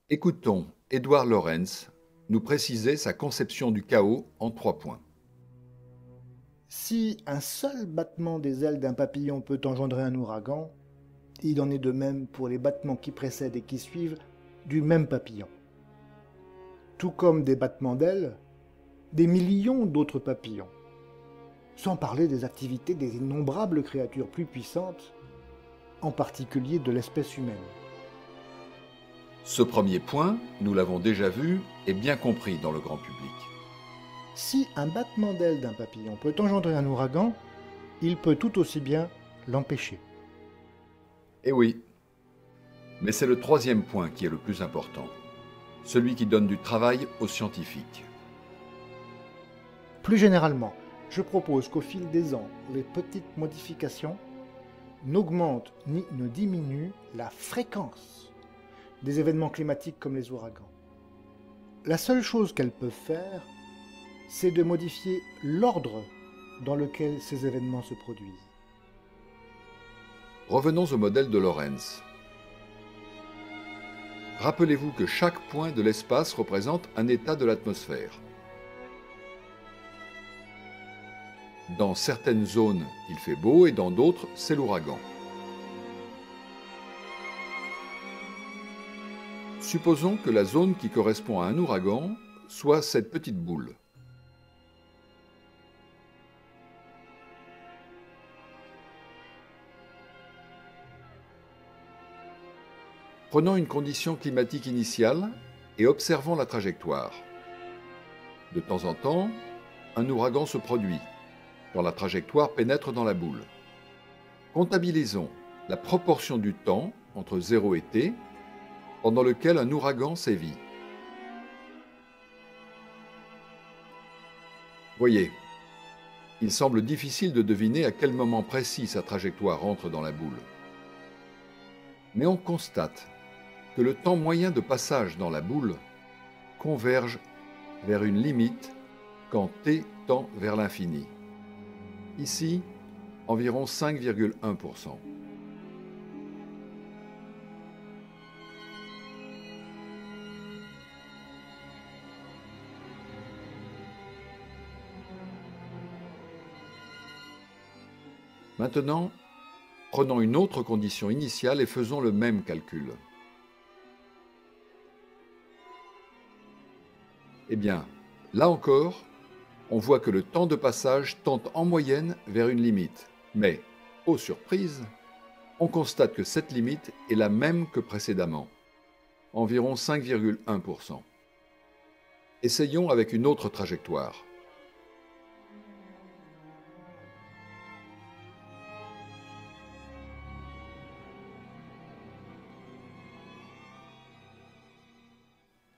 Écoutons Édouard Lorenz nous préciser sa conception du chaos en 3 points. Si un seul battement des ailes d'un papillon peut engendrer un ouragan, il en est de même pour les battements qui précèdent et qui suivent du même papillon. Tout comme des battements d'ailes, des millions d'autres papillons. Sans parler des activités des innombrables créatures plus puissantes, en particulier de l'espèce humaine. Ce premier point, nous l'avons déjà vu, est bien compris dans le grand public. Si un battement d'aile d'un papillon peut engendrer un ouragan, il peut tout aussi bien l'empêcher. Eh oui, mais c'est le troisième point qui est le plus important, celui qui donne du travail aux scientifiques. Plus généralement, je propose qu'au fil des ans, les petites modifications n'augmentent ni ne diminuent la fréquence des événements climatiques comme les ouragans. La seule chose qu'elles peuvent faire, c'est de modifier l'ordre dans lequel ces événements se produisent. Revenons au modèle de Lorenz. Rappelez-vous que chaque point de l'espace représente un état de l'atmosphère. Dans certaines zones, il fait beau et dans d'autres, c'est l'ouragan. Supposons que la zone qui correspond à un ouragan soit cette petite boule. Prenons une condition climatique initiale et observons la trajectoire. De temps en temps, un ouragan se produit, quand la trajectoire pénètre dans la boule. Comptabilisons la proportion du temps entre 0 et t, pendant lequel un ouragan sévit. Voyez, il semble difficile de deviner à quel moment précis sa trajectoire entre dans la boule. Mais on constate que le temps moyen de passage dans la boule converge vers une limite quand t tend vers l'infini. Ici, environ 5,1%. Maintenant, prenons une autre condition initiale et faisons le même calcul. Eh bien, là encore, on voit que le temps de passage tend en moyenne vers une limite. Mais, ô surprise, on constate que cette limite est la même que précédemment, environ 5,1%. Essayons avec une autre trajectoire.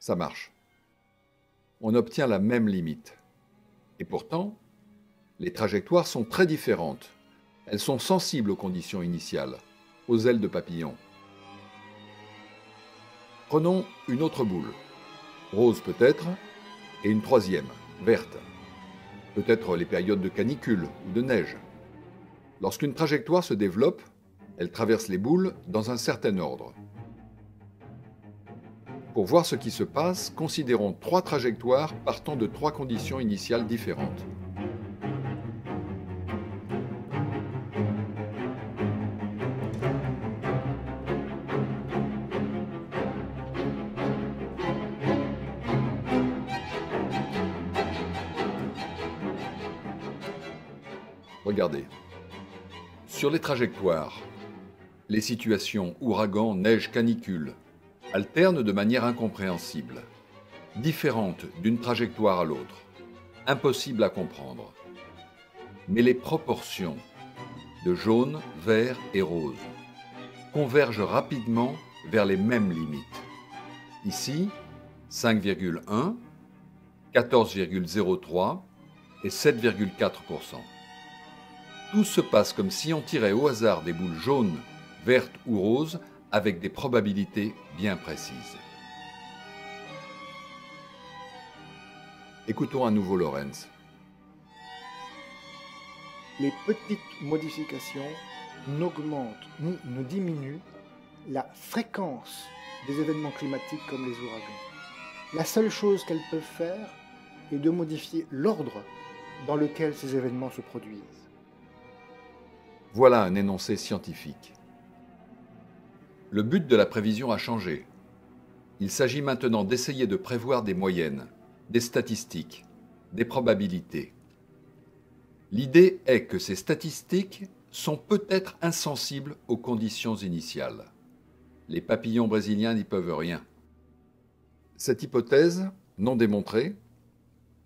Ça marche. On obtient la même limite. Et pourtant, les trajectoires sont très différentes. Elles sont sensibles aux conditions initiales, aux ailes de papillon. Prenons une autre boule, rose peut-être, et une troisième, verte. Peut-être les périodes de canicule ou de neige. Lorsqu'une trajectoire se développe, elle traverse les boules dans un certain ordre. Pour voir ce qui se passe, considérons 3 trajectoires partant de 3 conditions initiales différentes. Regardez. Sur les trajectoires, les situations ouragan, neige, canicule alternent de manière incompréhensible, différentes d'une trajectoire à l'autre, impossible à comprendre. Mais les proportions de jaune, vert et rose convergent rapidement vers les mêmes limites. Ici, 5,1, 14,03 et 7,4%. Tout se passe comme si on tirait au hasard des boules jaunes, vertes ou roses avec des probabilités bien précises. Écoutons à nouveau Lorenz. Les petites modifications n'augmentent ni ne diminuent la fréquence des événements climatiques comme les ouragans. La seule chose qu'elles peuvent faire est de modifier l'ordre dans lequel ces événements se produisent. Voilà un énoncé scientifique. Le but de la prévision a changé. Il s'agit maintenant d'essayer de prévoir des moyennes, des statistiques, des probabilités. L'idée est que ces statistiques sont peut-être insensibles aux conditions initiales. Les papillons brésiliens n'y peuvent rien. Cette hypothèse, non démontrée,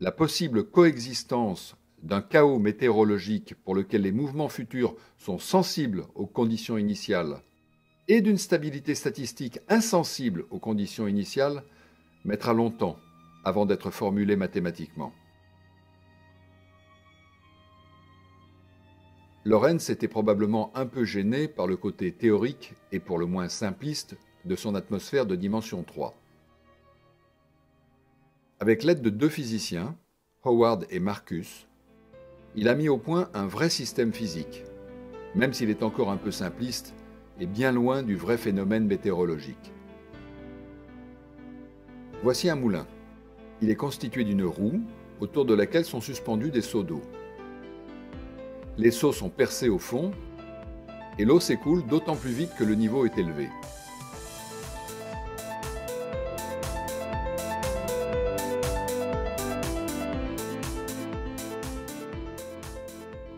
la possible coexistence d'un chaos météorologique pour lequel les mouvements futurs sont sensibles aux conditions initiales et d'une stabilité statistique insensible aux conditions initiales, mettra longtemps avant d'être formulée mathématiquement. Lorentz était probablement un peu gêné par le côté théorique et pour le moins simpliste de son atmosphère de dimension 3. Avec l'aide de deux physiciens, Howard et Marcus, il a mis au point un vrai système physique, même s'il est encore un peu simpliste et bien loin du vrai phénomène météorologique. Voici un moulin. Il est constitué d'une roue autour de laquelle sont suspendus des seaux d'eau. Les seaux sont percés au fond et l'eau s'écoule d'autant plus vite que le niveau est élevé.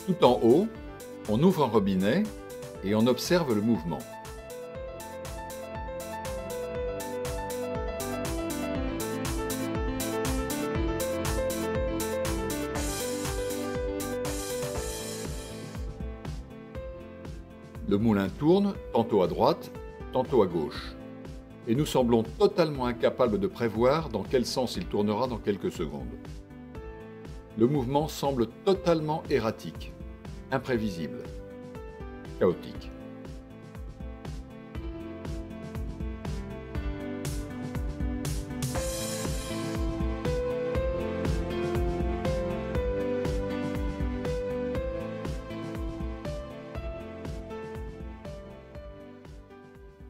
Tout en haut, on ouvre un robinet et on observe le mouvement. Le moulin tourne, tantôt à droite, tantôt à gauche. Et nous semblons totalement incapables de prévoir dans quel sens il tournera dans quelques secondes. Le mouvement semble totalement erratique, imprévisible, chaotique.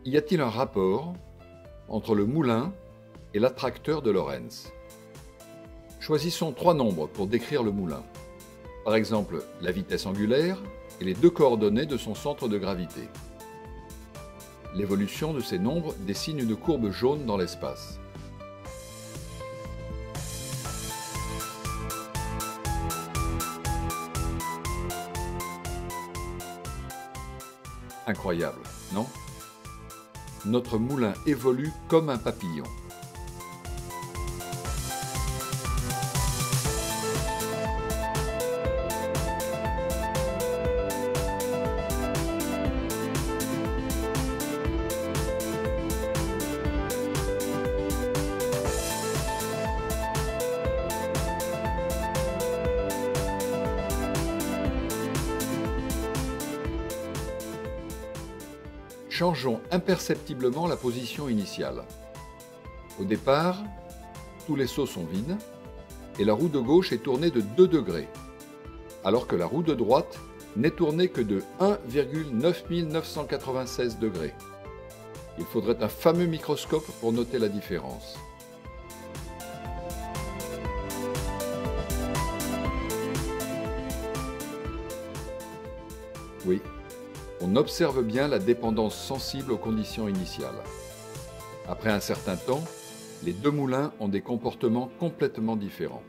Y a-t-il un rapport entre le moulin et l'attracteur de Lorentz? Choisissons trois nombres pour décrire le moulin. Par exemple, la vitesse angulaire et les deux coordonnées de son centre de gravité. L'évolution de ces nombres dessine une courbe jaune dans l'espace. Incroyable, non? Notre moulin évolue comme un papillon. Changeons imperceptiblement la position initiale. Au départ, tous les seaux sont vides et la roue de gauche est tournée de 2 degrés, alors que la roue de droite n'est tournée que de 1,9996 degrés. Il faudrait un fameux microscope pour noter la différence. Oui. On observe bien la dépendance sensible aux conditions initiales. Après un certain temps, les deux moulins ont des comportements complètement différents.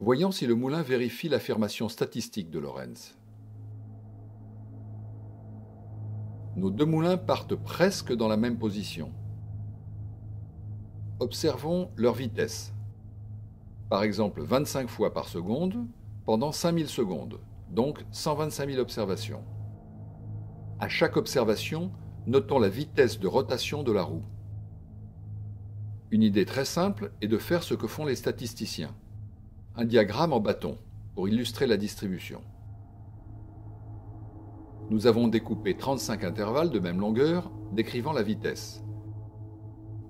Voyons si le moulin vérifie l'affirmation statistique de Lorentz. Nos deux moulins partent presque dans la même position. Observons leur vitesse. Par exemple, 25 fois par seconde pendant 5000 secondes, donc 125 000 observations. À chaque observation, notons la vitesse de rotation de la roue. Une idée très simple est de faire ce que font les statisticiens. Un diagramme en bâton pour illustrer la distribution. Nous avons découpé 35 intervalles de même longueur décrivant la vitesse.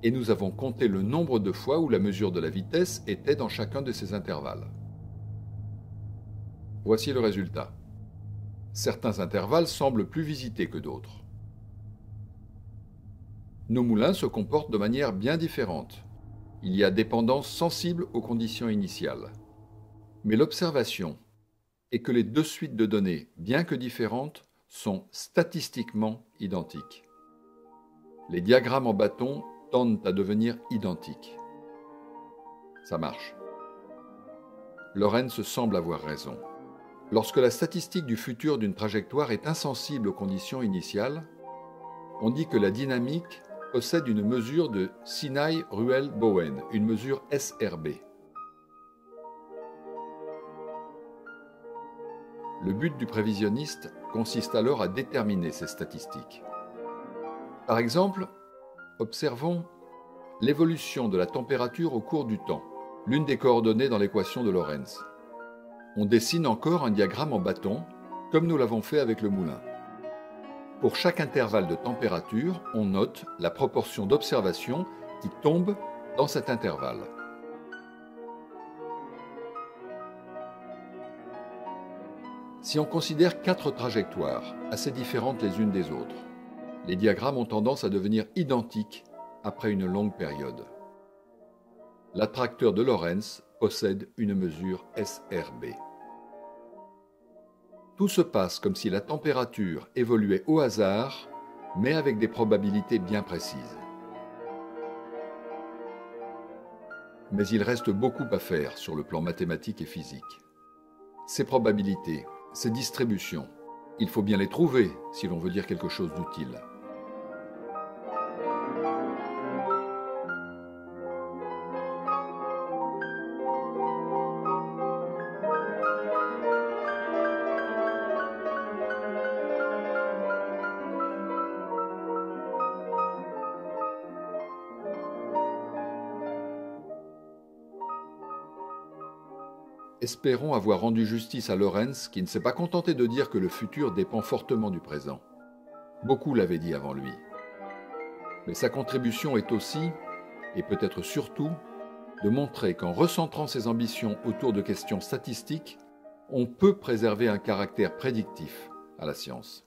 Et nous avons compté le nombre de fois où la mesure de la vitesse était dans chacun de ces intervalles. Voici le résultat. Certains intervalles semblent plus visités que d'autres. Nos moulins se comportent de manière bien différente. Il y a dépendance sensible aux conditions initiales. Mais l'observation est que les deux suites de données, bien que différentes, sont statistiquement identiques. Les diagrammes en bâton tendent à devenir identiques. Ça marche. Lorentz semble avoir raison. Lorsque la statistique du futur d'une trajectoire est insensible aux conditions initiales, on dit que la dynamique possède une mesure de Sinai-Ruel-Bowen, une mesure SRB. Le but du prévisionniste consiste alors à déterminer ces statistiques. Par exemple, observons l'évolution de la température au cours du temps, l'une des coordonnées dans l'équation de Lorentz. On dessine encore un diagramme en bâton, comme nous l'avons fait avec le moulin. Pour chaque intervalle de température, on note la proportion d'observations qui tombe dans cet intervalle. Si on considère 4 trajectoires, assez différentes les unes des autres, les diagrammes ont tendance à devenir identiques après une longue période. L'attracteur de Lorentz possède une mesure SRB. Tout se passe comme si la température évoluait au hasard, mais avec des probabilités bien précises. Mais il reste beaucoup à faire sur le plan mathématique et physique. Ces probabilités, ces distributions, il faut bien les trouver si l'on veut dire quelque chose d'utile. Espérons avoir rendu justice à Lorentz qui ne s'est pas contenté de dire que le futur dépend fortement du présent. Beaucoup l'avaient dit avant lui. Mais sa contribution est aussi, et peut-être surtout, de montrer qu'en recentrant ses ambitions autour de questions statistiques, on peut préserver un caractère prédictif à la science.